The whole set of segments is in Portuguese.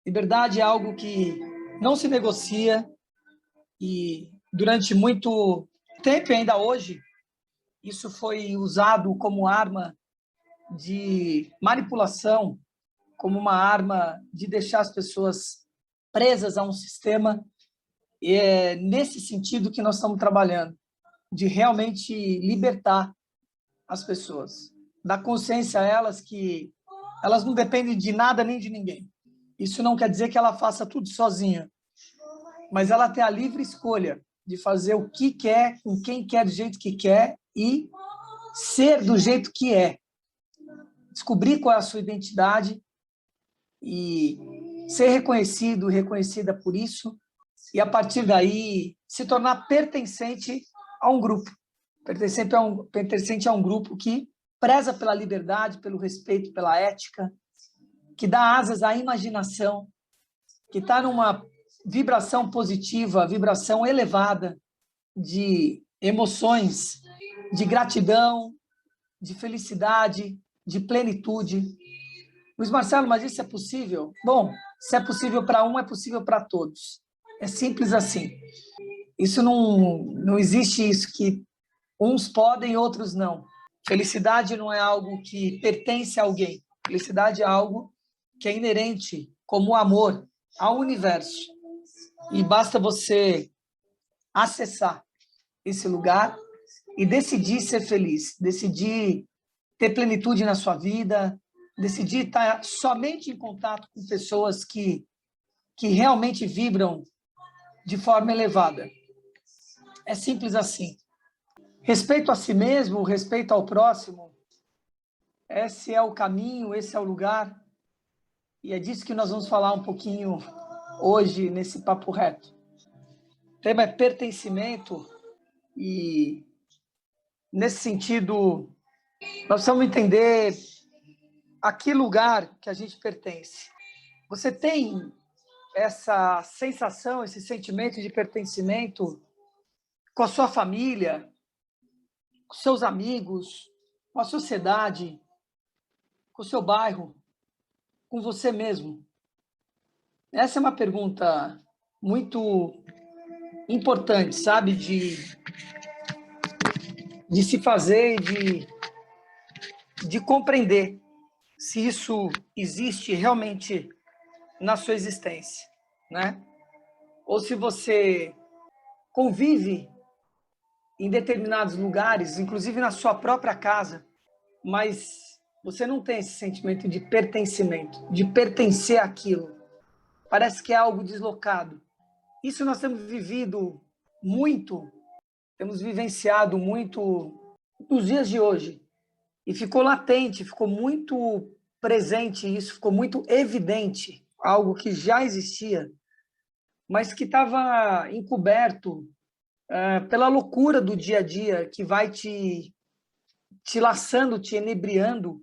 Liberdade é algo que não se negocia e durante muito tempo, e ainda hoje, isso foi usado como arma de manipulação, como uma arma de deixar as pessoas presas a um sistema. E é nesse sentido que nós estamos trabalhando, de realmente libertar as pessoas, dar consciência a elas que elas não dependem de nada nem de ninguém. Isso não quer dizer que ela faça tudo sozinha, mas ela tem a livre escolha de fazer o que quer, com quem quer, do jeito que quer e ser do jeito que é. Descobrir qual é a sua identidade e ser reconhecido, reconhecida por isso, e a partir daí se tornar pertencente a um grupo, pertencente a um grupo que preza pela liberdade, pelo respeito, pela ética, que dá asas à imaginação, que está numa vibração positiva, vibração elevada de emoções, de gratidão, de felicidade, de plenitude. Luiz Marcelo, mas isso é possível? Bom, se é possível para um, é possível para todos. É simples assim. Isso não existe isso que uns podem, outros não. Felicidade não é algo que pertence a alguém. Felicidade é algo que é inerente, como o amor, ao universo. E basta você acessar esse lugar e decidir ser feliz, decidir ter plenitude na sua vida, decidir estar somente em contato com pessoas que realmente vibram de forma elevada. É simples assim. Respeito a si mesmo, respeito ao próximo, esse é o caminho, esse é o lugar, e é disso que nós vamos falar um pouquinho hoje nesse Papo Reto. O tema é pertencimento e, nesse sentido, nós precisamos entender a que lugar que a gente pertence. Você tem essa sensação, esse sentimento de pertencimento com a sua família, com seus amigos, com a sociedade, com o seu bairro, com você mesmo? Essa é uma pergunta muito importante, sabe, de se fazer e de compreender se isso existe realmente na sua existência, né? Ou se você convive em determinados lugares, inclusive na sua própria casa, mas você não tem esse sentimento de pertencimento, de pertencer àquilo. Parece que é algo deslocado. Isso nós temos vivido muito, temos vivenciado muito nos dias de hoje. E ficou latente, ficou muito presente isso, ficou muito evidente, algo que já existia, mas que estava encoberto pela loucura do dia a dia, que vai te laçando, te enebriando.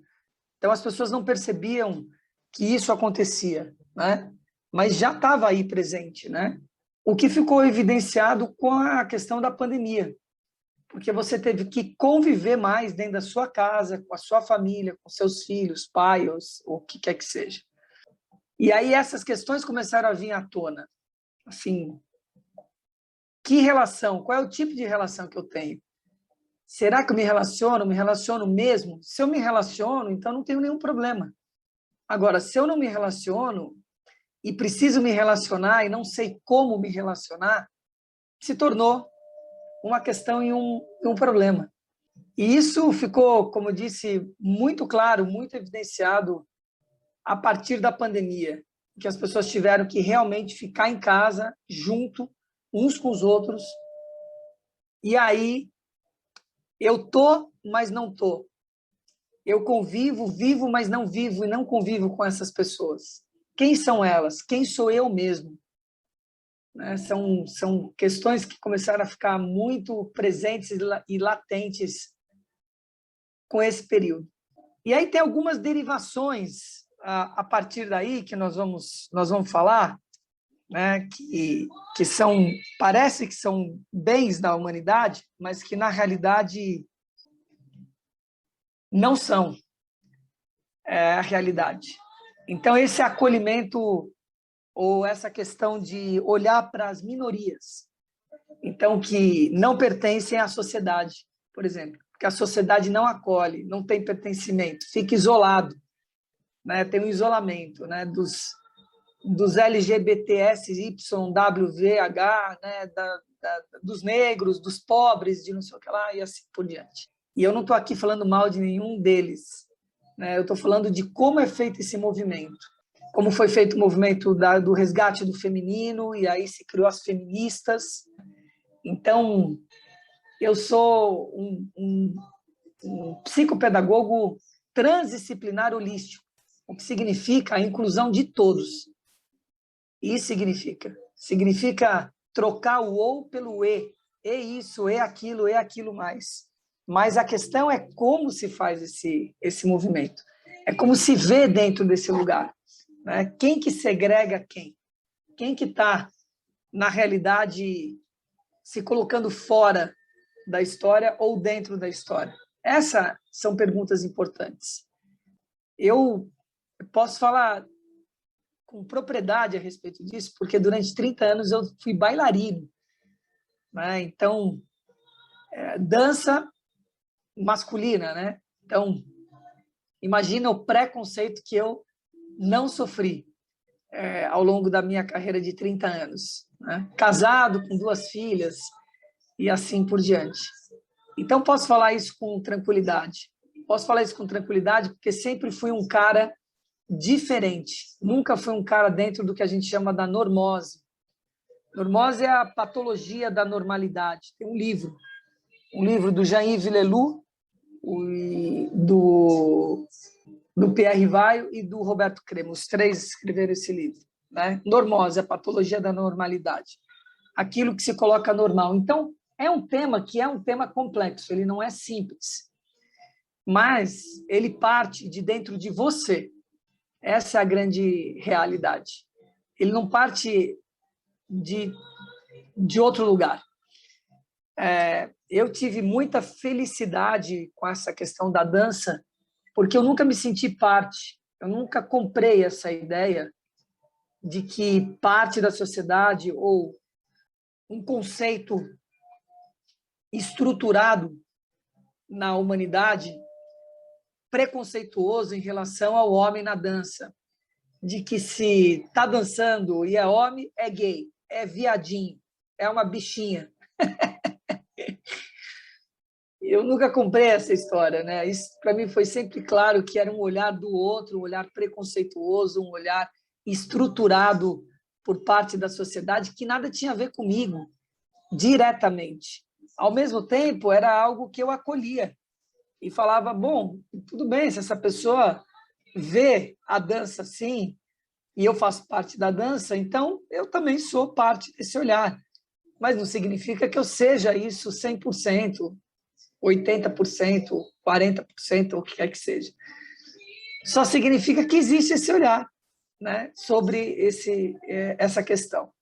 Então as pessoas não percebiam que isso acontecia, né? Mas já estava aí presente, né? O que ficou evidenciado com a questão da pandemia, porque você teve que conviver mais dentro da sua casa, com a sua família, com seus filhos, pais, ou o que quer que seja. E aí essas questões começaram a vir à tona. Assim, que relação? Qual é o tipo de relação que eu tenho? Será que eu me relaciono? Me relaciono mesmo? Se eu me relaciono, então não tenho nenhum problema. Agora, se eu não me relaciono e preciso me relacionar e não sei como me relacionar, se tornou uma questão e um problema. E isso ficou, como eu disse, muito claro, muito evidenciado a partir da pandemia, que as pessoas tiveram que realmente ficar em casa, junto, uns com os outros. E aí, eu tô, mas não tô. Eu convivo, vivo, mas não vivo e não convivo com essas pessoas. Quem são elas? Quem sou eu mesmo? Né? São questões que começaram a ficar muito presentes e latentes com esse período. E aí tem algumas derivações a partir daí que nós vamos falar, né, que são, parece que são bens da humanidade, mas que na realidade não são a realidade. Então esse acolhimento ou essa questão de olhar para as minorias, então, que não pertencem à sociedade, por exemplo, porque a sociedade não acolhe, não tem pertencimento, fica isolado, né? Tem um isolamento, né? dos LGBTSYWVH, né? Dos negros, dos pobres, de não sei o que lá, e assim por diante. E eu não estou aqui falando mal de nenhum deles, né? Eu estou falando de como é feito esse movimento, como foi feito o movimento do resgate do feminino, e aí se criou as feministas. Então, eu sou um psicopedagogo transdisciplinar holístico, o que significa a inclusão de todos. E significa trocar o ou pelo e isso, e aquilo mais. Mas a questão é como se faz esse movimento. É como se vê dentro desse lugar, né? Quem que segrega quem? Quem que está, na realidade, se colocando fora da história ou dentro da história? Essas são perguntas importantes. Eu posso falar com propriedade a respeito disso, porque durante 30 anos eu fui bailarino, né? Então, dança masculina, né? Então, imagina o preconceito que eu não sofri ao longo da minha carreira de 30 anos, né? Casado, com 2 filhas, e assim por diante. Então, posso falar isso com tranquilidade. Posso falar isso com tranquilidade porque sempre fui um cara diferente. Nunca fui um cara dentro do que a gente chama da normose. Normose é a patologia da normalidade. Tem um livro do Jean-Yves Leloup, do Pierre Vaio e do Roberto Cremo. Os 3 escreveram esse livro, né? Normose, a patologia da normalidade. Aquilo que se coloca normal. Então, é um tema complexo, ele não é simples, mas ele parte de dentro de você. Essa é a grande realidade. Ele não parte de outro lugar. Eu tive muita felicidade com essa questão da dança, porque eu nunca me senti parte, eu nunca comprei essa ideia de que parte da sociedade ou um conceito estruturado na humanidade preconceituoso em relação ao homem na dança, de que se está dançando e é homem, é gay, é viadinho, é uma bichinha. Eu nunca comprei essa história, né? Isso para mim foi sempre claro que era um olhar do outro, um olhar preconceituoso, um olhar estruturado por parte da sociedade que nada tinha a ver comigo diretamente. Ao mesmo tempo, era algo que eu acolhia e falava, bom, tudo bem, se essa pessoa vê a dança assim e eu faço parte da dança, então eu também sou parte desse olhar. Mas não significa que eu seja isso 100%, 80%, 40%, ou o que quer que seja. Só significa que existe esse olhar, né, sobre essa questão.